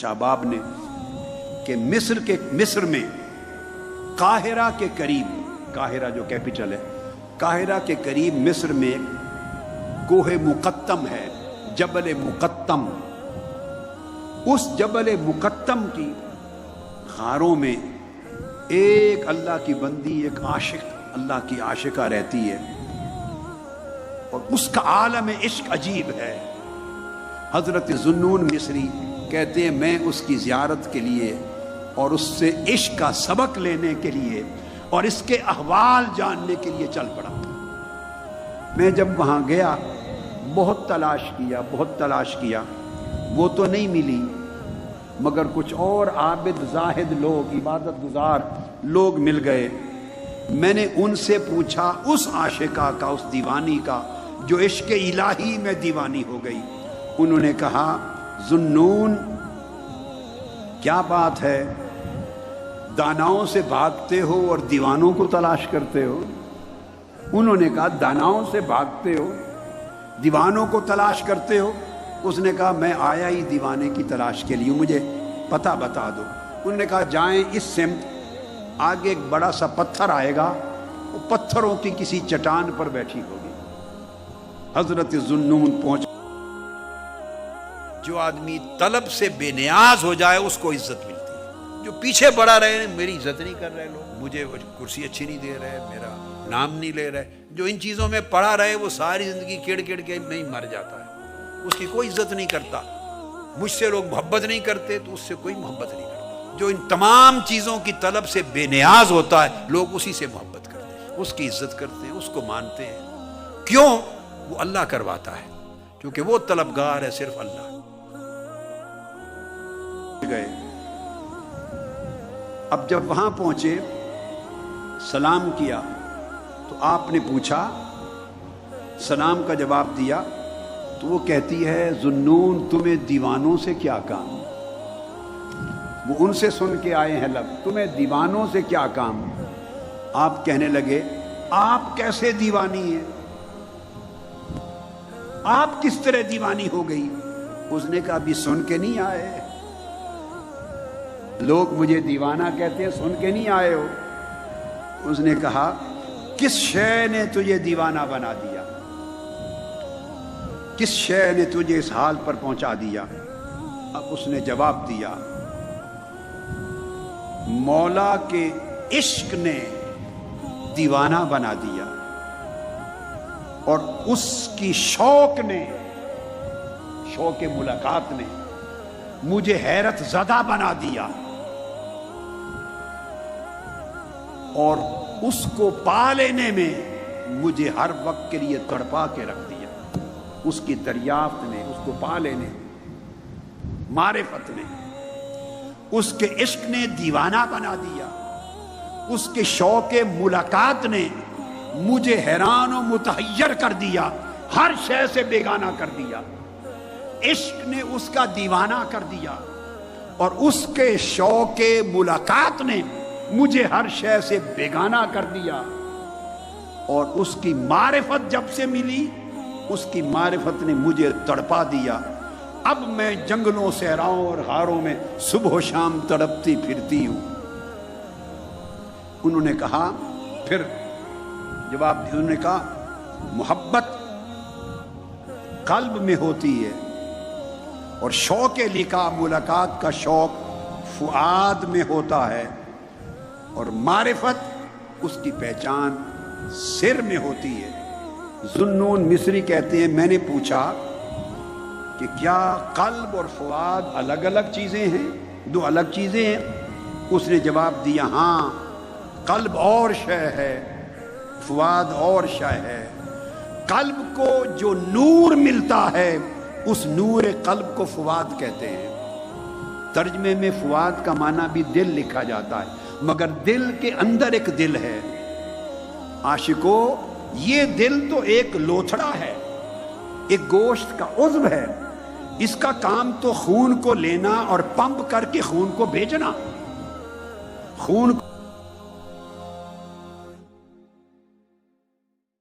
احباب نے کہ مصر میں قاہرہ کے قریب، قاہرہ جو کیپٹل ہے، قاہرہ کے قریب مصر میں کوہ مقطم ہے، جبل مقطم۔ اس جبل مقطم کی غاروں میں ایک اللہ کی بندی، ایک عاشق، اللہ کی عاشقہ رہتی ہے، اور اس کا عالم عشق عجیب ہے۔ حضرت ذوالنون مصری کہتے ہیں میں اس کی زیارت کے لیے اور اس سے عشق کا سبق لینے کے لیے اور اس کے احوال جاننے کے لیے چل پڑا۔ میں جب وہاں گیا بہت تلاش کیا، وہ تو نہیں ملی، مگر کچھ اور عابد زاہد لوگ، عبادت گزار لوگ مل گئے۔ میں نے ان سے پوچھا اس عاشقہ کا، اس دیوانی کا جو عشق الہی میں دیوانی ہو گئی۔ انہوں نے کہا ذوالنون کیا بات ہے، داناؤں سے بھاگتے ہو اور دیوانوں کو تلاش کرتے ہو؟ انہوں نے کہا داناؤں سے بھاگتے ہو، دیوانوں کو تلاش کرتے ہو؟ اس نے کہا میں آیا ہی دیوانے کی تلاش کے لیے، مجھے پتہ بتا دو۔ انہوں نے کہا جائیں اس سمت، آگے ایک بڑا سا پتھر آئے گا، وہ پتھروں کی کسی چٹان پر بیٹھی ہوگی۔ حضرت ذوالنون پہنچ۔ جو آدمی طلب سے بے نیاز ہو جائے اس کو عزت ملتی ہے۔ جو پیچھے پڑا رہے میری عزت نہیں کر رہے لوگ، مجھے کرسی اچھی نہیں دے رہے، میرا نام نہیں لے رہے، جو ان چیزوں میں پڑا رہے وہ ساری زندگی کڑ کڑ کے نہیں مر جاتا ہے، اس کی کوئی عزت نہیں کرتا۔ مجھ سے لوگ محبت نہیں کرتے تو اس سے کوئی محبت نہیں کرتا۔ جو ان تمام چیزوں کی طلب سے بے نیاز ہوتا ہے لوگ اسی سے محبت کرتے ہیں، اس کی عزت کرتے ہیں، اس کو مانتے ہیں۔ کیوں؟ وہ اللہ کرواتا ہے، کیونکہ وہ طلبگار ہے صرف اللہ۔ گئے، اب جب وہاں پہنچے سلام کیا تو آپ نے پوچھا، سلام کا جواب دیا تو وہ کہتی ہے ذوالنون تمہیں دیوانوں سے کیا کام؟ وہ ان سے سن کے آئے ہیں لفظ، تمہیں دیوانوں سے کیا کام؟ آپ کہنے لگے آپ کیسے دیوانی ہیں، آپ کس طرح دیوانی ہو گئی؟ اس نے کہا ابھی سن کے نہیں آئے، لوگ مجھے دیوانہ کہتے ہیں، سن کے نہیں آئے ہو؟ اس نے کہا کس شے نے تجھے دیوانہ بنا دیا، کس شے نے تجھے اس حال پر پہنچا دیا؟ اب اس نے جواب دیا مولا کے عشق نے دیوانہ بنا دیا، اور اس کی شوق نے، شوق ملاقات نے مجھے حیرت زدہ بنا دیا، اور اس کو پا لینے میں مجھے ہر وقت کے لیے تڑپا کے رکھ دیا۔ اس کی دریافت نے، اس کو پا لینے، معرفت نے، اس کے عشق نے دیوانہ بنا دیا، اس کے شوق ملاقات نے مجھے حیران و متحیر کر دیا، ہر شے سے بیگانہ کر دیا۔ عشق نے اس کا دیوانہ کر دیا، اور اس کے شوق ملاقات نے مجھے ہر شے سے بیگانہ کر دیا، اور اس کی معرفت جب سے ملی اس کی معرفت نے مجھے تڑپا دیا۔ اب میں جنگلوں صحراؤں اور غاروں میں صبح و شام تڑپتی پھرتی ہوں۔ انہوں نے کہا، پھر جواب دیا، انہوں نے کہا محبت قلب میں ہوتی ہے، اور شوق لقاء ملاقات کا شوق فؤاد میں ہوتا ہے، اور معرفت اس کی پہچان سر میں ہوتی ہے۔ ذوالنون مصری کہتے ہیں میں نے پوچھا کہ کیا قلب اور فؤاد الگ الگ چیزیں ہیں، دو الگ چیزیں ہیں؟ اس نے جواب دیا ہاں، قلب اور شے ہے، فؤاد اور شے ہے۔ قلب کو جو نور ملتا ہے اس نور قلب کو فؤاد کہتے ہیں۔ ترجمے میں فؤاد کا معنی بھی دل لکھا جاتا ہے، مگر دل کے اندر ایک دل ہے۔ عاشقو، یہ دل تو ایک لوتھڑا ہے، ایک گوشت کا عضو ہے، اس کا کام تو خون کو لینا اور پمپ کر کے خون کو بھیجنا، خون